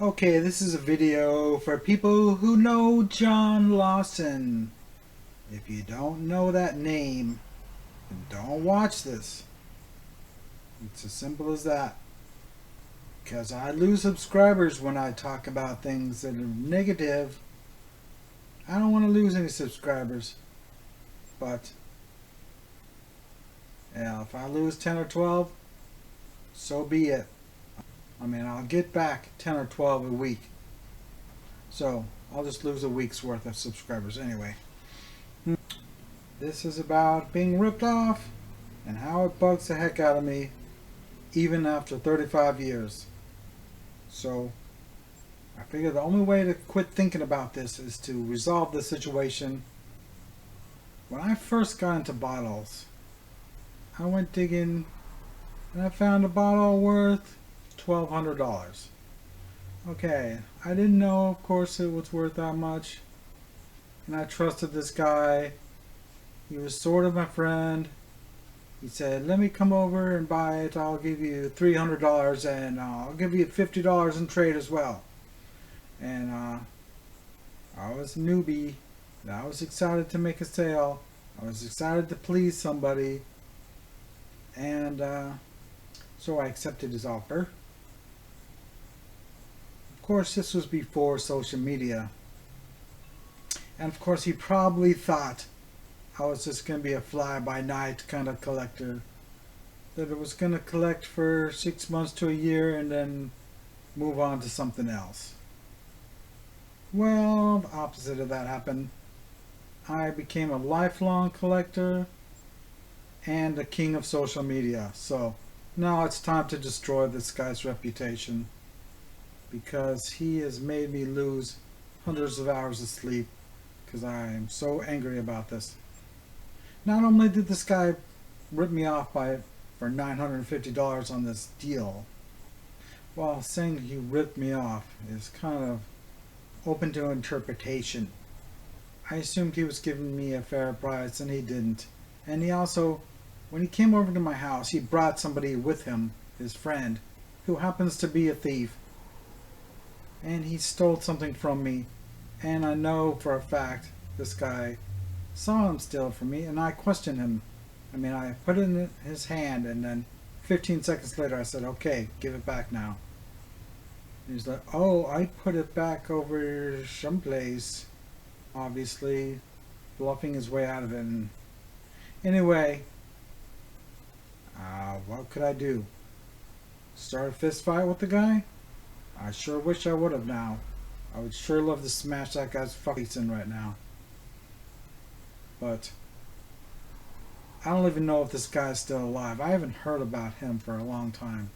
Okay, this is a video for people who know John Lawson. If you don't know that name, then don't watch this. It's as simple as that. Because I lose subscribers when I talk about things that are negative. I don't want to lose any subscribers. But, yeah, if I lose 10 or 12, so be it. I mean, I'll get back 10 or 12 a week. So, I'll just lose a week's worth of subscribers anyway. This is about being ripped off and how it bugs the heck out of me even after 35 years. So, I figure the only way to quit thinking about this is to resolve the situation. When I first got into bottles, I went digging and I found a bottle worth $1,200. Okay, I didn't know, of course, it was worth that much. And I trusted this guy. He was sort of my friend. He said, let me come over and buy it. I'll give you $300 and I'll give you $50 in trade as well. And I was a newbie. And I was excited to make a sale. I was excited to please somebody. And so I accepted his offer. Of course, this was before social media. And of course, he probably thought I was just going to be a fly-by-night kind of collector. That it was going to collect for 6 months to a year and then move on to something else. Well, the opposite of that happened. I became a lifelong collector and the king of social media. So now it's time to destroy this guy's reputation, because he has made me lose hundreds of hours of sleep because I am so angry about this. Not only did this guy rip me off for $950 on this deal, well, saying he ripped me off is kind of open to interpretation. I assumed he was giving me a fair price and he didn't. And he also, when he came over to my house, he brought somebody with him, his friend, who happens to be a thief. And he stole something from me. And I know for a fact this guy saw him steal from me, and I questioned him. I mean, I put it in his hand, and then 15 seconds later I said, okay, give it back now. And he's like, oh, I put it back over someplace. Obviously bluffing his way out of it. And anyway, what could I do? Start a fist fight with the guy? I sure wish I would have now. I would sure love to smash that guy's face in right now. But I don't even know if this guy is still alive. I haven't heard about him for a long time.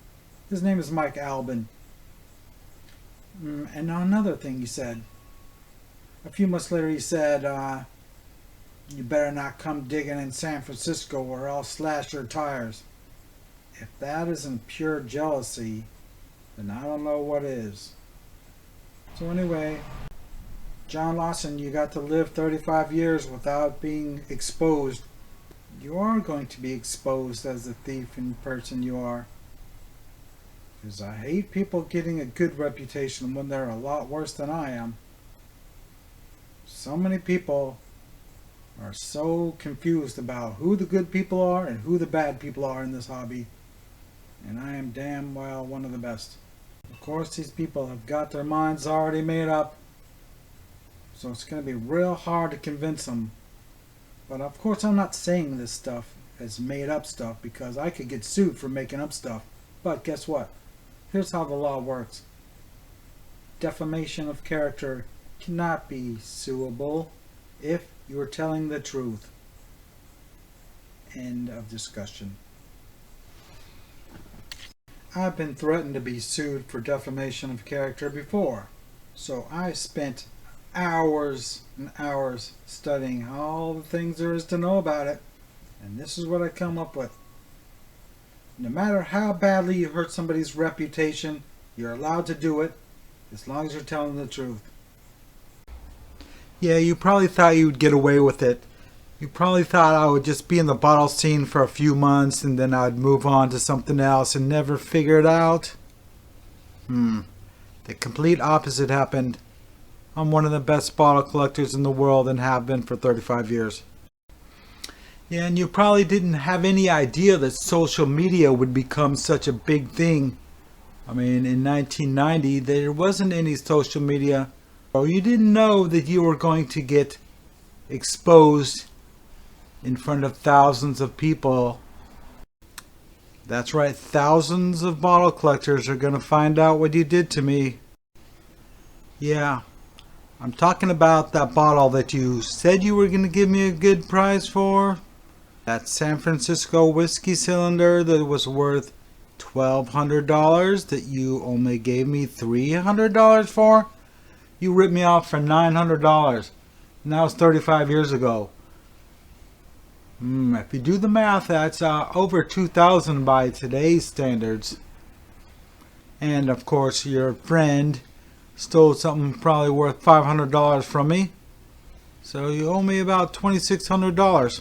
His name is Mike Albin. And now another thing he said. A few months later he said, you better not come digging in San Francisco or I'll slash your tires. If that isn't pure jealousy, then I don't know what is. So anyway, John Lawson, you got to live 35 years without being exposed. You are going to be exposed as the thief and person you are. Because I hate people getting a good reputation when they're a lot worse than I am. So many people are so confused about who the good people are and who the bad people are in this hobby. And I am damn well one of the best. Of course, these people have got their minds already made up. So it's going to be real hard to convince them. But of course, I'm not saying this stuff as made up stuff because I could get sued for making up stuff. But guess what? Here's how the law works. Defamation of character cannot be suable if you are telling the truth. End of discussion. I've been threatened to be sued for defamation of character before, so I spent hours and hours studying all the things there is to know about it, and this is what I come up with. No matter how badly you hurt somebody's reputation, you're allowed to do it as long as you're telling the truth. Yeah, you probably thought you'd get away with it. You probably thought I would just be in the bottle scene for a few months and then I'd move on to something else and never figure it out. The complete opposite happened. I'm one of the best bottle collectors in the world and have been for 35 years. Yeah, and you probably didn't have any idea that social media would become such a big thing. I mean, in 1990, there wasn't any social media. Or you didn't know that you were going to get exposed in front of thousands of people. That's right, thousands of bottle collectors are going to find out what you did to me. Yeah, I'm talking about that bottle that you said you were going to give me a good price for. That San Francisco whiskey cylinder that was worth $1,200 that you only gave me $300 for. You ripped me off for $900. And that was 35 years ago. If you do the math, that's over $2,000 by today's standards. And of course, your friend stole something probably worth $500 from me. So you owe me about $2,600.